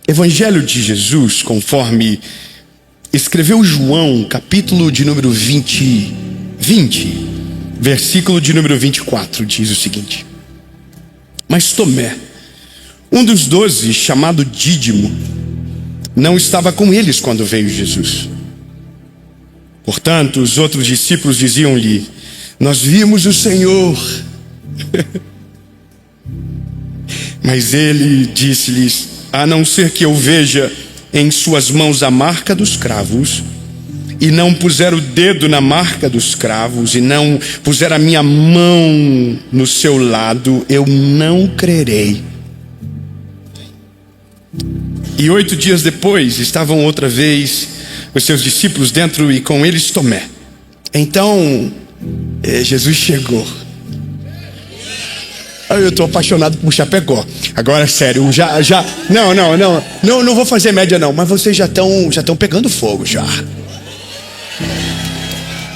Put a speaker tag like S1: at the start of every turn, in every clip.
S1: Evangelho de Jesus, conforme escreveu João, capítulo de número 20, versículo de número 24, diz o seguinte: Mas Tomé, um dos 12, chamado Dídimo, não estava com eles quando veio Jesus. Portanto, os outros discípulos diziam-lhe: Nós vimos o Senhor. Mas ele disse-lhes: A não ser que eu veja em suas mãos a marca dos cravos, e não puser o dedo na marca dos cravos, e não puser a minha mão no seu lado, eu não crerei. E 8 dias depois, estavam outra vez os seus discípulos dentro, e com eles Tomé. Então, Jesus chegou. Eu estou apaixonado por Chapecó. Agora, sério, não vou fazer média não, mas vocês já estão pegando fogo já.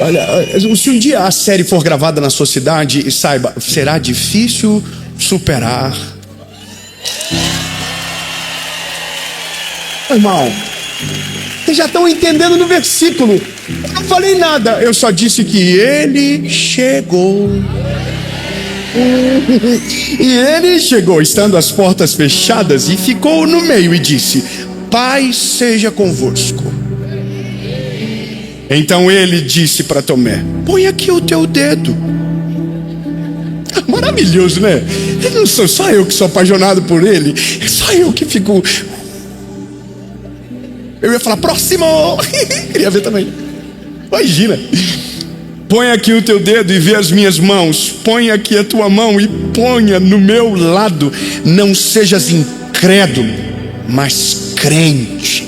S1: Olha, se um dia a série for gravada na sua cidade, saiba, será difícil superar. Irmão, vocês já estão entendendo no versículo. Eu não falei nada, eu só disse que ele chegou. E ele chegou estando as portas fechadas e ficou no meio e disse: Paz seja convosco. Então ele disse para Tomé: Põe aqui o teu dedo. Maravilhoso, né? Não sou só eu que sou apaixonado por ele, é só eu que fico. Eu ia falar: Próximo. Queria ver também. Imagina. Põe aqui o teu dedo e vê as minhas mãos. Põe aqui a tua mão e ponha no meu lado. Não sejas incrédulo, mas crente.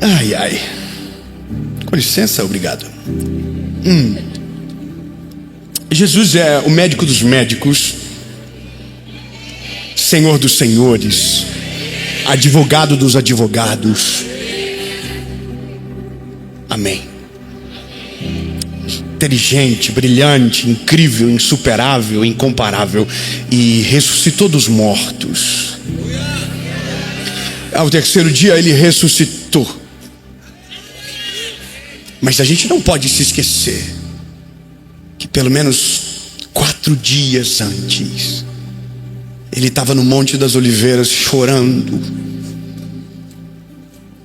S1: Ai. Com licença, obrigado. Jesus é o médico dos médicos, Senhor dos senhores, advogado dos advogados. Amém. Inteligente, brilhante, incrível, insuperável, incomparável, e ressuscitou dos mortos. Ao terceiro dia ele ressuscitou. Mas a gente não pode se esquecer que pelo menos 4 dias antes ele estava no Monte das Oliveiras chorando,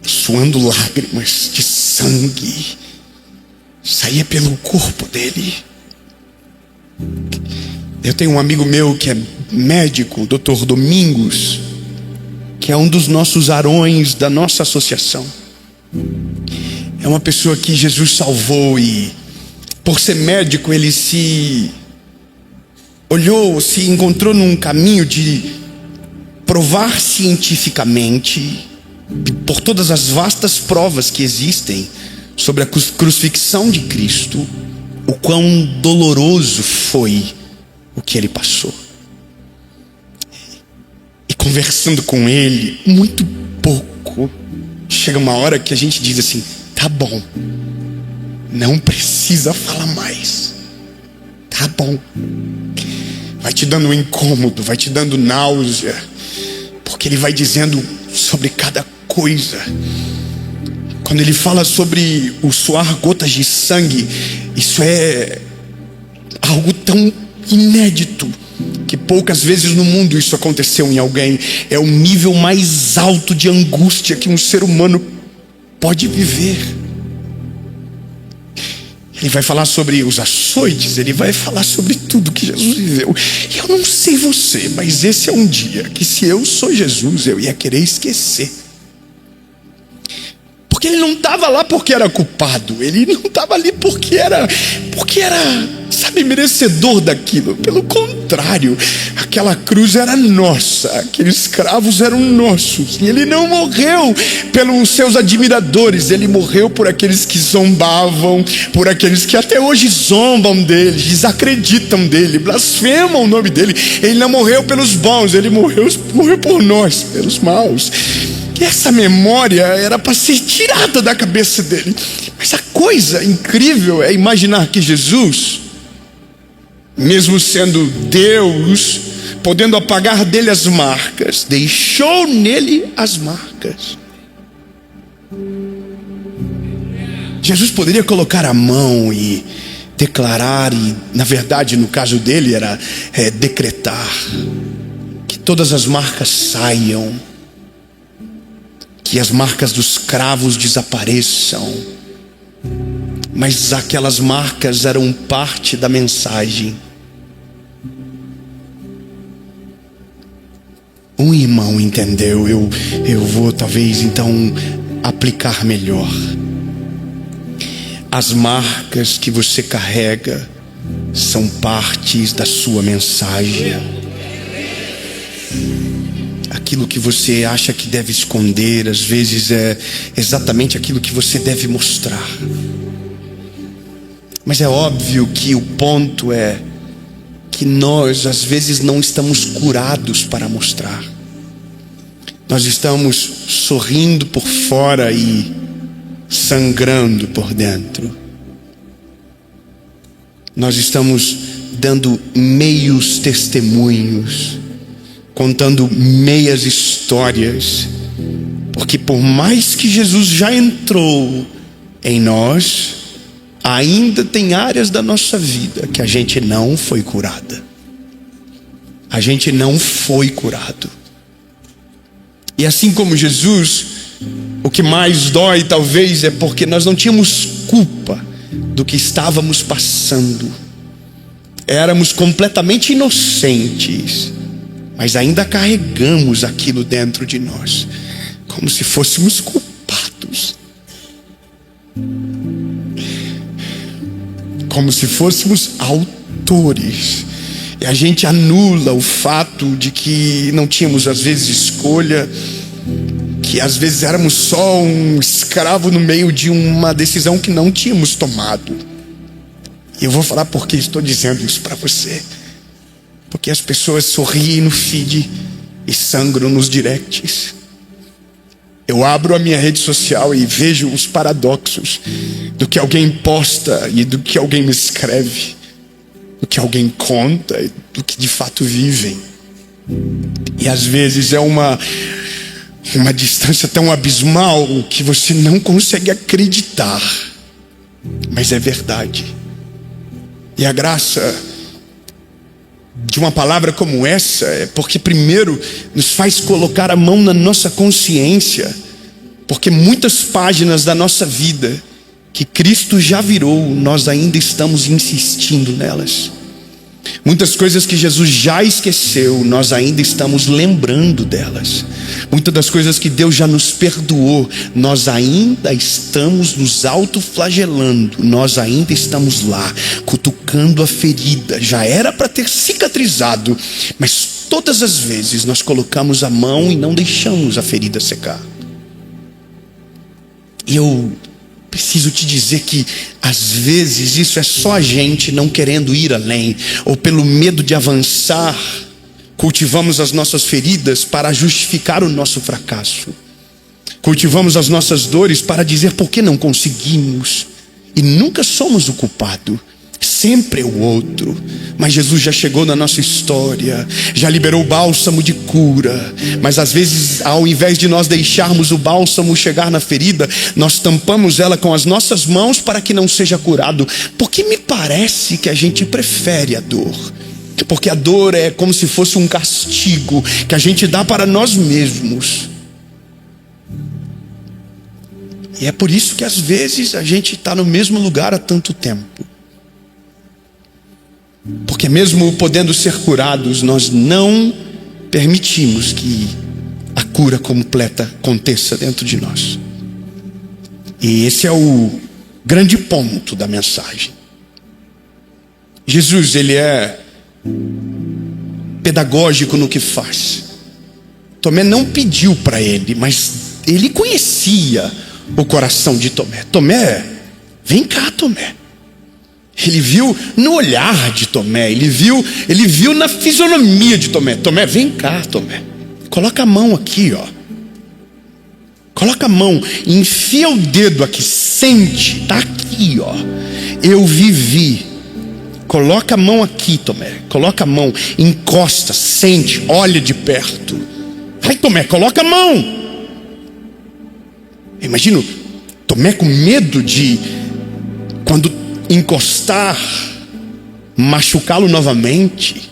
S1: suando lágrimas de sangue, saía pelo corpo dele. Eu tenho um amigo meu que é médico, o Dr. Domingos, que é um dos nossos arões da nossa associação. É uma pessoa que Jesus salvou e, por ser médico, ele se encontrou num caminho de provar cientificamente, por todas as vastas provas que existem sobre a crucifixão de Cristo, o quão doloroso foi o que ele passou. E conversando com ele, muito pouco, chega uma hora que a gente diz assim: tá bom, não precisa falar mais, tá bom. Vai te dando um incômodo, vai te dando náusea, porque ele vai dizendo sobre cada coisa. Quando ele fala sobre o suar gotas de sangue, isso é algo tão inédito que poucas vezes no mundo isso aconteceu em alguém. É o nível mais alto de angústia que um ser humano pode viver. Ele vai falar sobre os açoites, ele vai falar sobre tudo que Jesus viveu. E eu não sei você, mas esse é um dia que, se eu sou Jesus, eu ia querer esquecer. Porque ele não estava lá porque era culpado, ele não estava ali porque era, sabe, merecedor daquilo. Pelo contrário, aquela cruz era nossa, aqueles cravos eram nossos. E ele não morreu pelos seus admiradores, ele morreu por aqueles que zombavam, por aqueles que até hoje zombam dele, desacreditam dele, blasfemam o nome dele. Ele não morreu pelos bons, ele morreu por nós, pelos maus. E essa memória era para ser tirada da cabeça dele. Mas a coisa incrível é imaginar que Jesus mesmo sendo Deus, podendo apagar dele as marcas, deixou nele as marcas. Jesus poderia colocar a mão e declarar, e na verdade no caso dele era decretar, que todas as marcas saiam, que as marcas dos cravos desapareçam. Mas aquelas marcas eram parte da mensagem. Um irmão entendeu, eu vou talvez então aplicar melhor. As marcas que você carrega são partes da sua mensagem. Aquilo que você acha que deve esconder, às vezes é exatamente aquilo que você deve mostrar. Mas é óbvio que o ponto é que nós às vezes não estamos curados para mostrar. Nós estamos sorrindo por fora e sangrando por dentro. Nós estamos dando meios testemunhos, contando meias histórias, porque por mais que Jesus já entrou em nós, ainda tem áreas da nossa vida que a gente não foi curada. A gente não foi curado. E assim como Jesus, o que mais dói talvez é porque nós não tínhamos culpa do que estávamos passando. Éramos completamente inocentes, mas ainda carregamos aquilo dentro de nós, como se fôssemos culpados, como se fôssemos autores. E a gente anula o fato de que não tínhamos às vezes escolha, que às vezes éramos só um escravo no meio de uma decisão que não tínhamos tomado. E eu vou falar porque estou dizendo isso para você. Porque as pessoas sorriem no feed e sangram nos directs. Eu abro a minha rede social e vejo os paradoxos do que alguém posta e do que alguém escreve, do que alguém conta e do que de fato vivem. E às vezes é uma distância tão abismal que você não consegue acreditar, mas é verdade. E a graça de uma palavra como essa é porque primeiro nos faz colocar a mão na nossa consciência, porque muitas páginas da nossa vida que Cristo já virou, nós ainda estamos insistindo nelas. Muitas coisas que Jesus já esqueceu, nós ainda estamos lembrando delas. Muitas das coisas que Deus já nos perdoou, nós ainda estamos nos autoflagelando. Nós ainda estamos lá, cutucando a ferida. Já era para ter cicatrizado, mas todas as vezes nós colocamos a mão e não deixamos a ferida secar. E eu preciso te dizer que às vezes isso é só a gente não querendo ir além, ou pelo medo de avançar, cultivamos as nossas feridas para justificar o nosso fracasso. Cultivamos as nossas dores para dizer por que não conseguimos. E nunca somos o culpado, sempre é o outro. Mas Jesus já chegou na nossa história, já liberou o bálsamo de cura. Mas às vezes, ao invés de nós deixarmos o bálsamo chegar na ferida, nós tampamos ela com as nossas mãos para que não seja curado. Porque me parece que a gente prefere a dor, porque a dor é como se fosse um castigo que a gente dá para nós mesmos. E é por isso que às vezes a gente está no mesmo lugar há tanto tempo. Porque mesmo podendo ser curados, nós não permitimos que a cura completa aconteça dentro de nós. E esse é o grande ponto da mensagem. Jesus, ele é pedagógico no que faz. Tomé não pediu para ele, mas ele conhecia o coração de Tomé. Tomé, vem cá, Tomé. Ele viu no olhar de Tomé, ele viu na fisionomia de Tomé. Tomé, vem cá, Tomé. Coloca a mão aqui, ó. Coloca a mão, enfia o dedo aqui, sente, tá aqui, ó. Eu vivi Coloca a mão aqui, Tomé. Coloca a mão, encosta, sente, olha de perto. Vai, Tomé, coloca a mão. Imagino Tomé com medo de, quando encostar, machucá-lo novamente.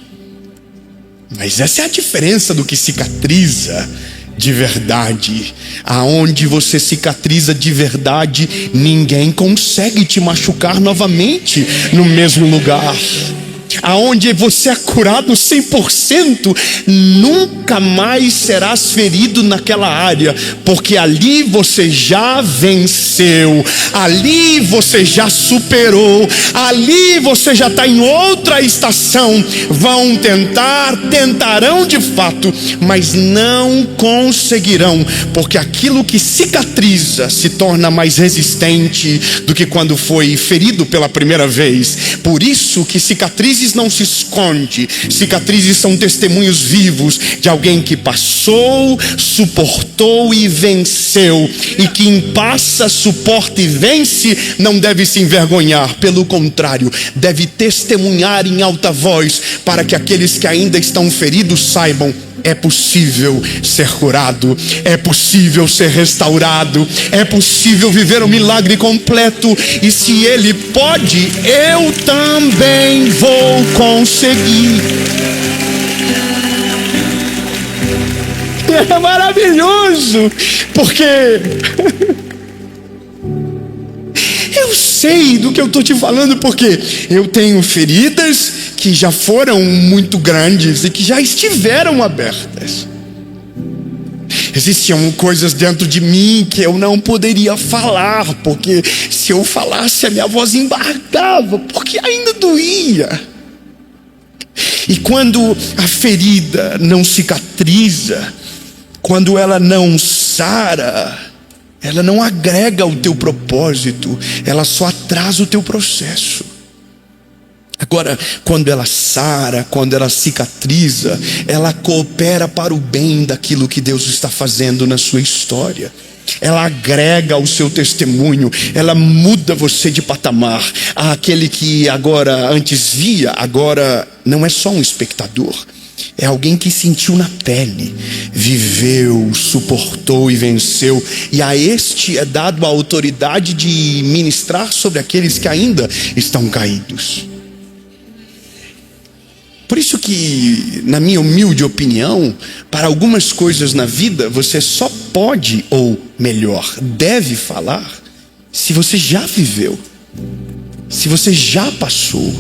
S1: Mas essa é a diferença do que cicatriza de verdade. Aonde você cicatriza de verdade, ninguém consegue te machucar novamente no mesmo lugar. Aonde você é curado 100%, nunca mais serás ferido naquela área, porque ali você já venceu, ali você já superou, ali você já está em outra estação. Vão tentarão de fato, mas não conseguirão, porque aquilo que cicatriza se torna mais resistente do que quando foi ferido pela primeira vez. Por isso que cicatrizes não se esconde. Cicatrizes são testemunhos vivos de alguém que passou, suportou e venceu. E quem passa, suporta e vence não deve se envergonhar. Pelo contrário, deve testemunhar em alta voz, para que aqueles que ainda estão feridos saibam: é possível ser curado, é possível ser restaurado, é possível viver um milagre completo. E se Ele pode, eu também vou conseguir. É maravilhoso, porque eu sei do que eu estou te falando, porque eu tenho feridas que já foram muito grandes e que já estiveram abertas. Existiam coisas dentro de mim que eu não poderia falar, porque se eu falasse a minha voz embargava, porque ainda doía. E quando a ferida não cicatriza, quando ela não sara, ela não agrega ao teu propósito, ela só atrasa o teu processo. Agora, quando ela sara, quando ela cicatriza, ela coopera para o bem daquilo que Deus está fazendo na sua história. Ela agrega ao seu testemunho, ela muda você de patamar. Aquele que agora antes via, agora não é só um espectador. É alguém que sentiu na pele, viveu, suportou e venceu. E a este é dado a autoridade de ministrar sobre aqueles que ainda estão caídos. Por isso que, na minha humilde opinião, para algumas coisas na vida, você só pode, ou melhor, deve falar, se você já viveu, se você já passou.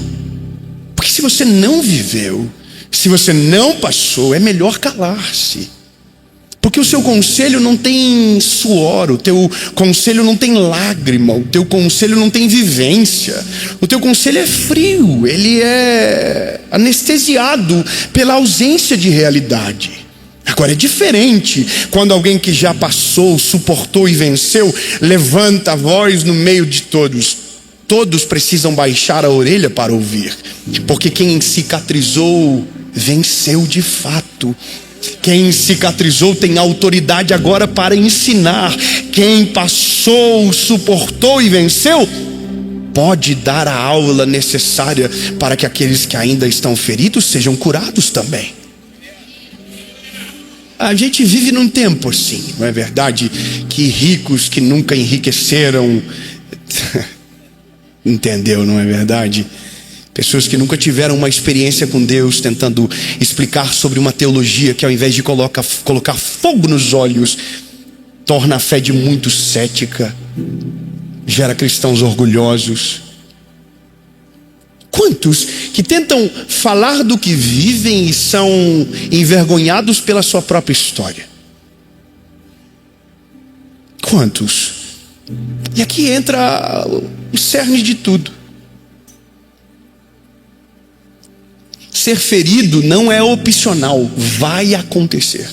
S1: Porque se você não viveu, se você não passou, é melhor calar-se. Porque o seu conselho não tem suor, o teu conselho não tem lágrima, o teu conselho não tem vivência. O teu conselho é frio, ele é anestesiado pela ausência de realidade. Agora é diferente quando alguém que já passou, suportou e venceu, levanta a voz no meio de todos. Todos precisam baixar a orelha para ouvir, porque quem cicatrizou, venceu de fato. Quem cicatrizou tem autoridade agora para ensinar. Quem passou, suportou e venceu, pode dar a aula necessária para que aqueles que ainda estão feridos sejam curados também. A gente vive num tempo assim, não é verdade? Que ricos que nunca enriqueceram, entendeu, não é verdade? Pessoas que nunca tiveram uma experiência com Deus, tentando explicar sobre uma teologia que, ao invés de colocar fogo nos olhos, torna a fé de muitos cética, gera cristãos orgulhosos. Quantos que tentam falar do que vivem e são envergonhados pela sua própria história? Quantos? E aqui entra o cerne de tudo. Ser ferido não é opcional, vai acontecer.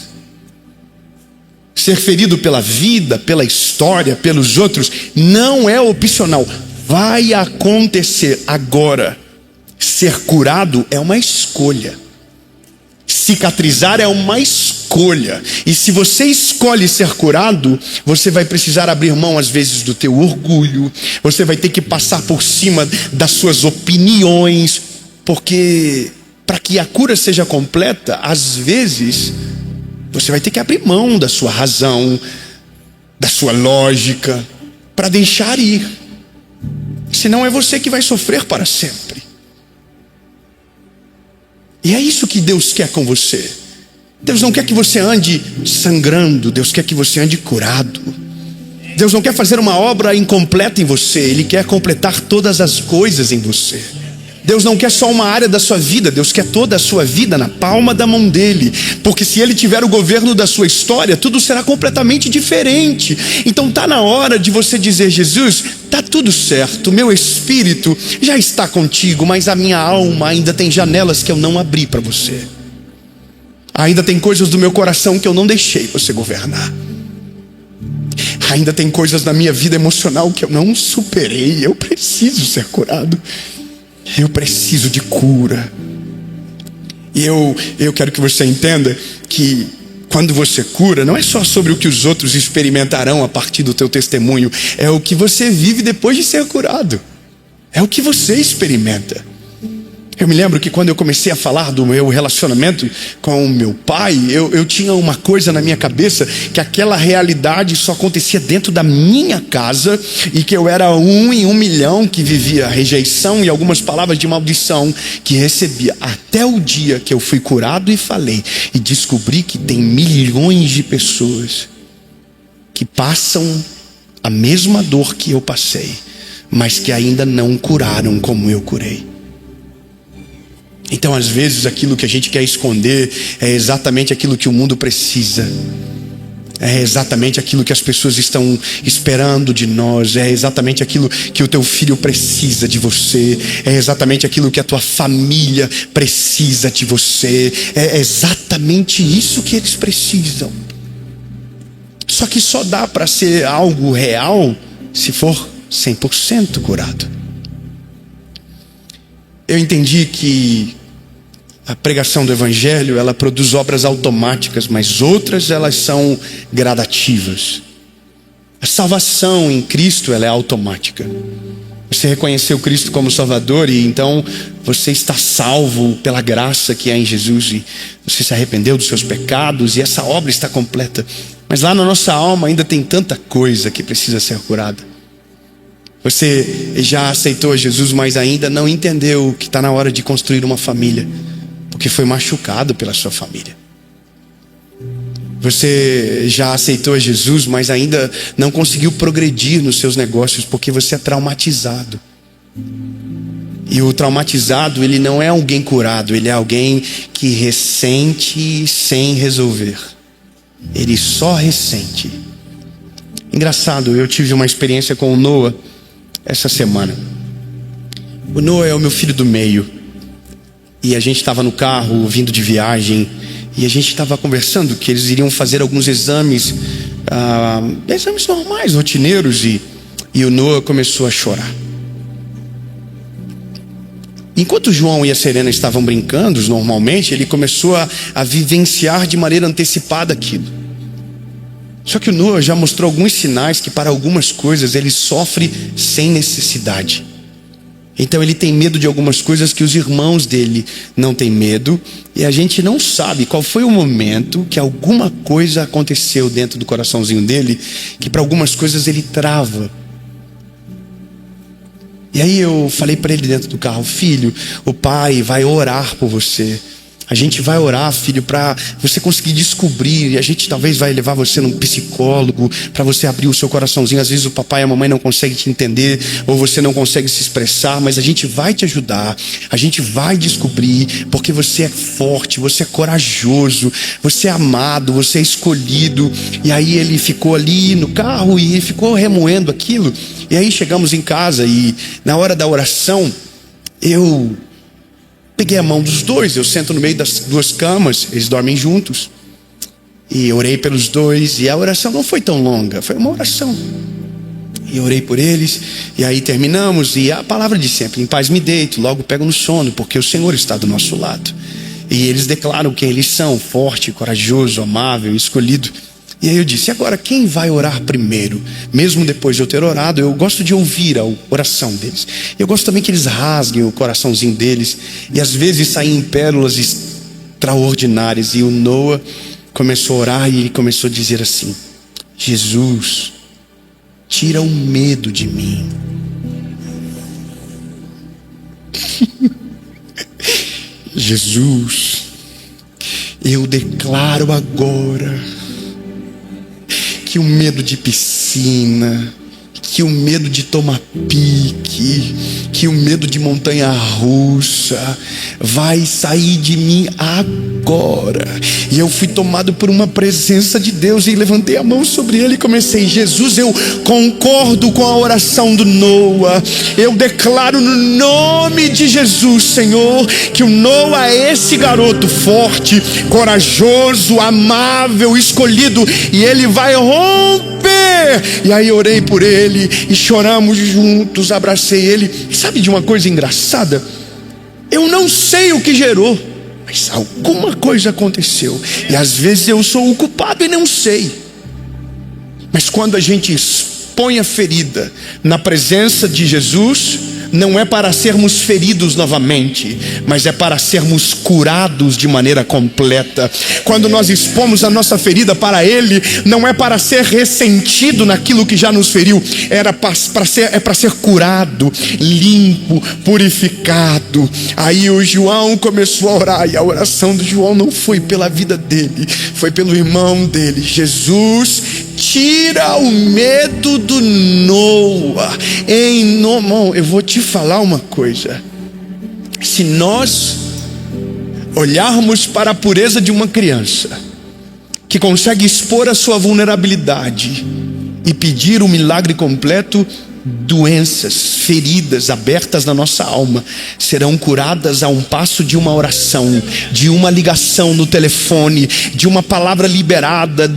S1: Ser ferido pela vida, pela história, pelos outros, não é opcional, vai acontecer. Agora, ser curado é uma escolha. Cicatrizar é uma escolha. E se você escolhe ser curado, você vai precisar abrir mão às vezes do teu orgulho, você vai ter que passar por cima das suas opiniões. Porque para que a cura seja completa, às vezes você vai ter que abrir mão da sua razão, da sua lógica, para deixar ir. Senão é você que vai sofrer para sempre. E é isso que Deus quer com você. Deus não quer que você ande sangrando, Deus quer que você ande curado. Deus não quer fazer uma obra incompleta em você, Ele quer completar todas as coisas em você. Deus não quer só uma área da sua vida, Deus quer toda a sua vida na palma da mão dEle. Porque se Ele tiver o governo da sua história, tudo será completamente diferente. Então está na hora de você dizer: Jesus, está tudo certo, meu espírito já está contigo, mas a minha alma ainda tem janelas que eu não abri para você. Ainda tem coisas do meu coração que eu não deixei você governar. Ainda tem coisas na minha vida emocional que eu não superei. Eu preciso ser curado. Eu preciso de cura. E eu quero que você entenda que quando você cura, não é só sobre o que os outros experimentarão a partir do teu testemunho. É o que você vive depois de ser curado. É o que você experimenta. Eu me lembro que quando eu comecei a falar do meu relacionamento com o meu pai, eu tinha uma coisa na minha cabeça, que aquela realidade só acontecia dentro da minha casa, e que eu era um em 1 milhão que vivia rejeição e algumas palavras de maldição que recebia, até o dia que eu fui curado e falei, e descobri que tem milhões de pessoas que passam a mesma dor que eu passei, mas que ainda não curaram como eu curei. Então, às vezes, aquilo que a gente quer esconder é exatamente aquilo que o mundo precisa. É exatamente aquilo que as pessoas estão esperando de nós. É exatamente aquilo que o teu filho precisa de você. É exatamente aquilo que a tua família precisa de você. É exatamente isso que eles precisam. Só que só dá para ser algo real se for 100% curado. Eu entendi que a pregação do Evangelho, ela produz obras automáticas, mas outras elas são gradativas. A salvação em Cristo, ela é automática. Você reconheceu Cristo como Salvador e então você está salvo pela graça que há em Jesus, e você se arrependeu dos seus pecados e essa obra está completa. Mas lá na nossa alma ainda tem tanta coisa que precisa ser curada. Você já aceitou Jesus, mas ainda não entendeu que está na hora de construir uma família, porque foi machucado pela sua família. Você já aceitou Jesus, mas ainda não conseguiu progredir nos seus negócios, porque você é traumatizado. E o traumatizado, ele não é alguém curado, ele é alguém que ressente sem resolver. Ele só ressente. Engraçado, eu tive uma experiência com o Noah essa semana. O Noah é o meu filho do meio, e a gente estava no carro vindo de viagem, e a gente estava conversando que eles iriam fazer alguns exames normais, rotineiros, e o Noah começou a chorar. Enquanto o João e a Serena estavam brincando normalmente, ele começou a vivenciar de maneira antecipada aquilo. Só que o Noah já mostrou alguns sinais que para algumas coisas ele sofre sem necessidade. Então ele tem medo de algumas coisas que os irmãos dele não têm medo. E a gente não sabe qual foi o momento que alguma coisa aconteceu dentro do coraçãozinho dele, que para algumas coisas ele trava. E aí eu falei para ele dentro do carro: filho, o pai vai orar por você. A gente vai orar, filho, para você conseguir descobrir. E a gente talvez vai levar você num psicólogo, para você abrir o seu coraçãozinho. Às vezes o papai e a mamãe não conseguem te entender, ou você não consegue se expressar, mas a gente vai te ajudar. A gente vai descobrir, porque você é forte, você é corajoso, você é amado, você é escolhido. E aí ele ficou ali no carro e ficou remoendo aquilo. E aí chegamos em casa e na hora da oração, eu peguei a mão dos dois, eu sento no meio das duas camas, eles dormem juntos, e orei pelos dois, e a oração não foi tão longa, foi uma oração, e orei por eles, e aí terminamos, e a palavra de sempre: em paz me deito, logo pego no sono, porque o Senhor está do nosso lado. E eles declaram quem eles são: forte, corajoso, amável, escolhido. E aí eu disse: agora quem vai orar primeiro? Mesmo depois de eu ter orado, eu gosto de ouvir a oração deles. Eu gosto também que eles rasguem o coraçãozinho deles. E às vezes saem pérolas extraordinárias. E o Noah começou a orar e ele começou a dizer assim: Jesus, tira o medo de mim. Jesus, eu declaro agora que o medo de piscina, que o medo de tomar pique, que o medo de montanha-russa vai sair de mim agora. E eu fui tomado por uma presença de Deus e levantei a mão sobre ele e comecei: Jesus, eu concordo com a oração do Noah. Eu declaro no nome de Jesus, Senhor, que o Noah é esse garoto forte, corajoso, amável, escolhido, e ele vai romper. E aí orei por ele e choramos juntos, abracei ele. E sabe de uma coisa engraçada? Eu não sei o que gerou, mas alguma coisa aconteceu. E às vezes eu sou o culpado e não sei. Mas quando a gente expõe a ferida na presença de Jesus, não é para sermos feridos novamente, mas é para sermos curados de maneira completa. Quando nós expomos a nossa ferida para Ele, não é para ser ressentido naquilo que já nos feriu, é para ser curado, limpo, purificado. Aí o João começou a orar, e a oração do João não foi pela vida dele, foi pelo irmão dele. Jesus, tira o medo do Noah. Irmão, eu vou te falar uma coisa. Se nós olharmos para a pureza de uma criança que consegue expor a sua vulnerabilidade e pedir o milagre completo, doenças, feridas abertas na nossa alma serão curadas a um passo de uma oração, de uma ligação no telefone, de uma palavra liberada.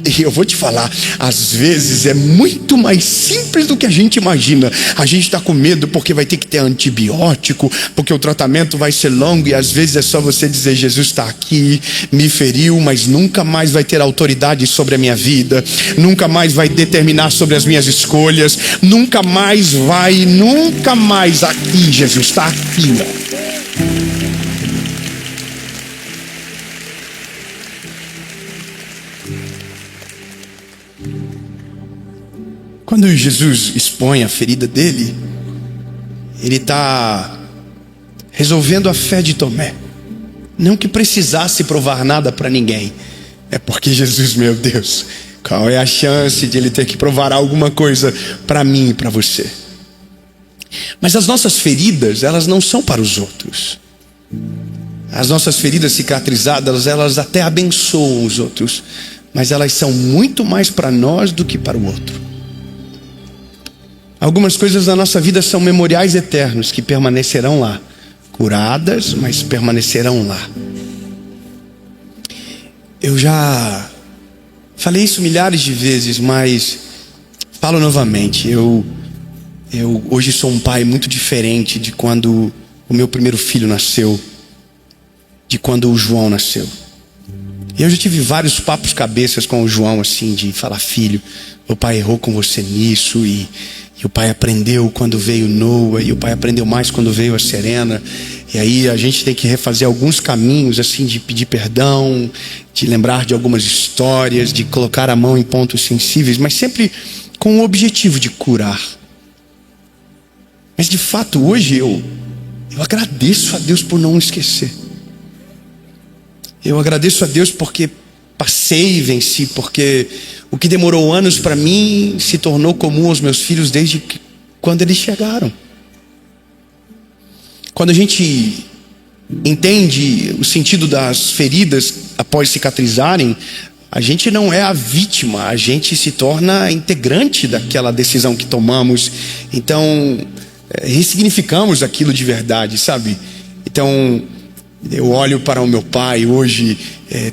S1: E eu vou te falar, às vezes é muito mais simples do que a gente imagina. A gente está com medo porque vai ter que ter antibiótico, porque o tratamento vai ser longo. E às vezes é só você dizer: Jesus está aqui, me feriu, mas nunca mais vai ter autoridade sobre a minha vida, nunca mais vai determinar sobre as minhas escolhas, nunca mais. Aqui, Jesus está aqui, ó. Quando Jesus expõe a ferida dele, ele está resolvendo a fé de Tomé. Não que precisasse provar nada para ninguém, é porque Jesus, meu Deus, qual é a chance de ele ter que provar alguma coisa para mim e para você? Mas as nossas feridas, elas não são para os outros. As nossas feridas cicatrizadas, elas até abençoam os outros, mas elas são muito mais para nós do que para o outro. Algumas coisas da nossa vida são memoriais eternos que permanecerão lá, curadas, mas permanecerão lá. Eu já falei isso milhares de vezes, mas falo novamente. Eu hoje sou um pai muito diferente de quando o meu primeiro filho nasceu, de quando o João nasceu. Eu já tive vários papos cabeças com o João, assim, de falar: filho, o pai errou com você nisso, e o pai aprendeu quando veio Noah, e o pai aprendeu mais quando veio a Serena. E aí a gente tem que refazer alguns caminhos, assim, de pedir perdão, de lembrar de algumas histórias, de colocar a mão em pontos sensíveis, mas sempre com o objetivo de curar. Mas de fato hoje eu agradeço a Deus por não esquecer. Eu agradeço a Deus porque passei e venci, porque o que demorou anos para mim se tornou comum aos meus filhos desde quando eles chegaram. Quando a gente entende o sentido das feridas após cicatrizarem, a gente não é a vítima, a gente se torna integrante daquela decisão que tomamos. Então, ressignificamos aquilo de verdade, sabe? Então, eu olho para o meu pai hoje,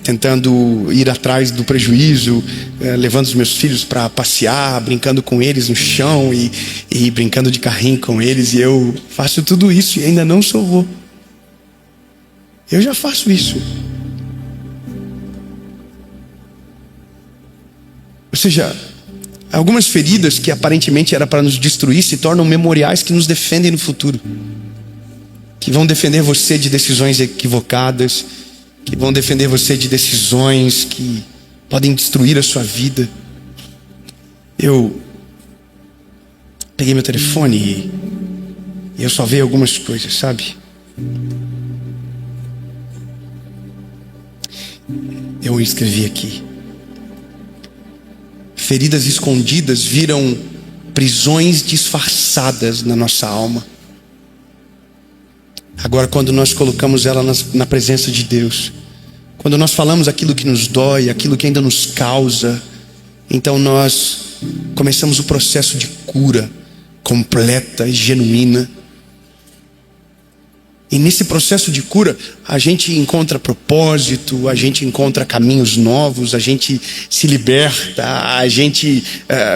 S1: tentando ir atrás do prejuízo, levando os meus filhos para passear, brincando com eles no chão e brincando de carrinho com eles, e eu faço tudo isso e ainda não sou vô. Eu já faço isso. Ou seja, algumas feridas que aparentemente era para nos destruir se tornam memoriais que nos defendem no futuro, que vão defender você de decisões equivocadas, que vão defender você de decisões que podem destruir a sua vida. Eu peguei meu telefone e eu salvei algumas coisas, sabe? Eu escrevi aqui: feridas escondidas viram prisões disfarçadas na nossa alma. Agora, quando nós colocamos ela na presença de Deus, quando nós falamos aquilo que nos dói, aquilo que ainda nos causa, então nós começamos o processo de cura completa e genuína. E nesse processo de cura, a gente encontra propósito, a gente encontra caminhos novos, a gente se liberta, a gente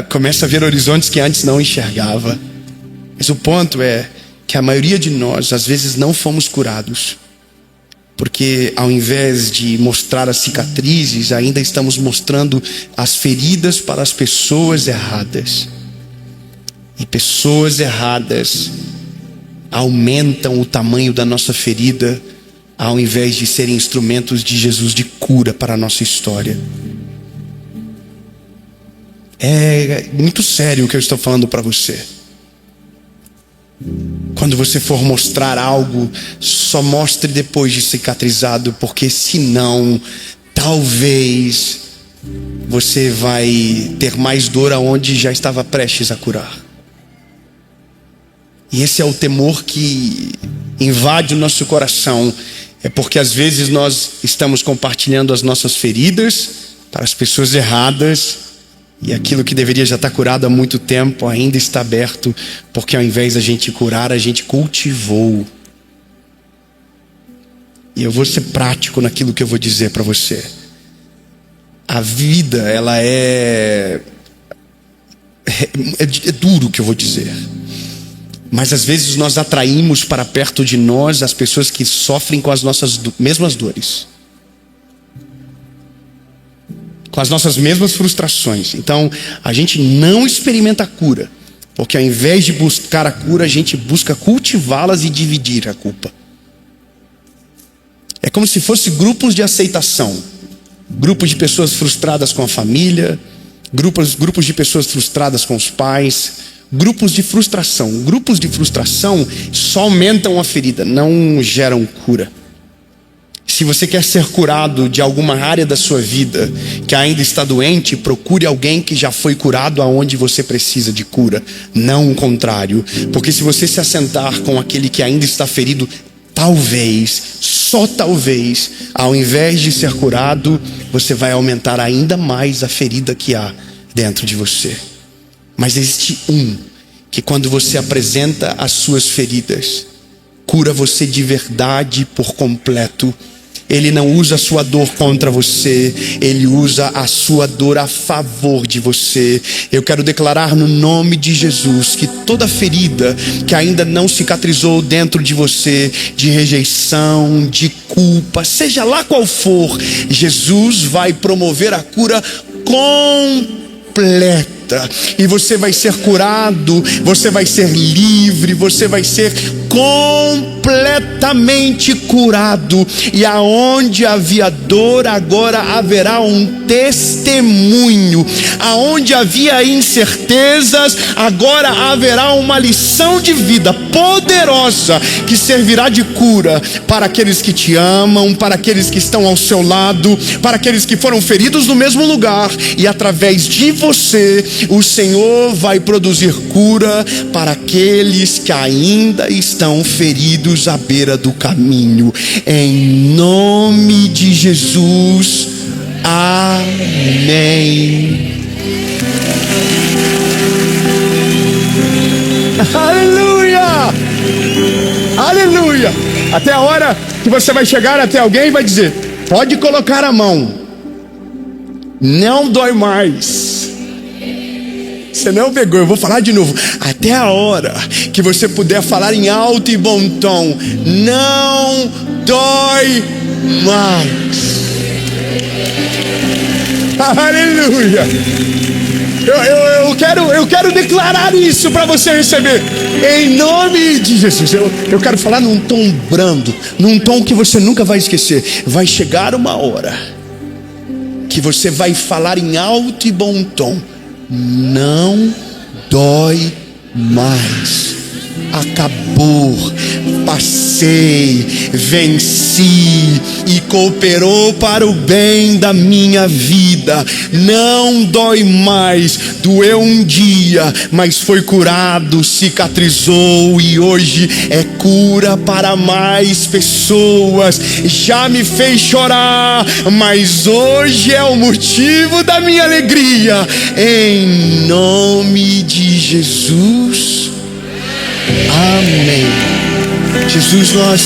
S1: começa a ver horizontes que antes não enxergava. Mas o ponto é que a maioria de nós, às vezes, não fomos curados, porque ao invés de mostrar as cicatrizes, ainda estamos mostrando as feridas para as pessoas erradas. E pessoas erradas aumentam o tamanho da nossa ferida, ao invés de serem instrumentos de Jesus de cura para a nossa história. É muito sério o que eu estou falando para você. Quando você for mostrar algo, só mostre depois de cicatrizado, porque senão, talvez você vai ter mais dor aonde já estava prestes a curar. E esse é o temor que invade o nosso coração. É porque às vezes nós estamos compartilhando as nossas feridas para as pessoas erradas, e aquilo que deveria já estar curado há muito tempo ainda está aberto, porque ao invés da gente curar, a gente cultivou. E eu vou ser prático naquilo que eu vou dizer para você. A vida, ela é duro o que eu vou dizer. Mas às vezes nós atraímos para perto de nós as pessoas que sofrem com as nossas mesmas dores, com as nossas mesmas frustrações. Então a gente não experimenta a cura, porque ao invés de buscar a cura, a gente busca cultivá-las e dividir a culpa. É como se fosse grupos de aceitação, grupos de pessoas frustradas com a família, grupos de pessoas frustradas com os pais, grupos de frustração. Grupos de frustração só aumentam a ferida, não geram cura. Se você quer ser curado de alguma área da sua vida que ainda está doente, procure alguém que já foi curado aonde você precisa de cura, não o contrário. Porque se você se assentar com aquele que ainda está ferido, talvez, só talvez, ao invés de ser curado, você vai aumentar ainda mais a ferida que há dentro de você. Mas existe um que, quando você apresenta as suas feridas, cura você de verdade por completo. Ele não usa a sua dor contra você, ele usa a sua dor a favor de você. Eu quero declarar no nome de Jesus que toda ferida que ainda não cicatrizou dentro de você, de rejeição, de culpa, seja lá qual for, Jesus vai promover a cura completa. E você vai ser curado, você vai ser livre, você vai ser completamente curado. E aonde havia dor, agora haverá um testemunho. Aonde havia incertezas, agora haverá uma lição de vida poderosa que servirá de cura para aqueles que te amam, para aqueles que estão ao seu lado, para aqueles que foram feridos no mesmo lugar. E através de você, o Senhor vai produzir cura para aqueles que ainda estão feridos à beira do caminho. Em nome de Jesus, amém. Aleluia! Aleluia! Até a hora que você vai chegar até alguém e vai dizer: pode colocar a mão, não dói mais. Você não pegou, eu vou falar de novo. Até a hora que você puder falar em alto e bom tom: não dói mais. Aleluia. Eu quero declarar isso para você receber. Em nome de Jesus. Eu quero falar num tom brando, num tom que você nunca vai esquecer. Vai chegar uma hora que você vai falar em alto e bom tom: não dói mais. Acabou, passei, venci e cooperou para o bem da minha vida. Não dói mais. Doeu um dia, mas foi curado, cicatrizou e hoje é cura para mais pessoas. Já me fez chorar, mas hoje é o motivo da minha alegria. Em nome de Jesus. Amém. Jesus, nós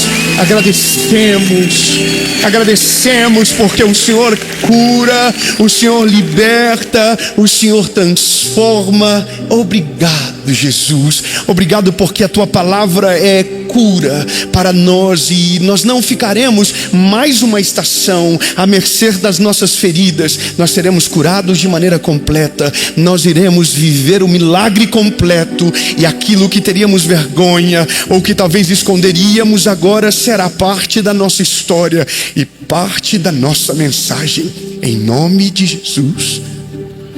S1: agradecemos porque o Senhor cura, o Senhor liberta, o Senhor transforma. Obrigado, Jesus. Obrigado porque a tua palavra é cura para nós e nós não ficaremos mais uma estação à mercê das nossas feridas. Nós seremos curados de maneira completa. Nós iremos viver o milagre completo e aquilo que teríamos vergonha ou que talvez esconderíamos agora será parte da nossa história e parte da nossa mensagem. Em nome de Jesus.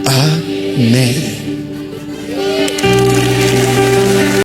S1: Amém.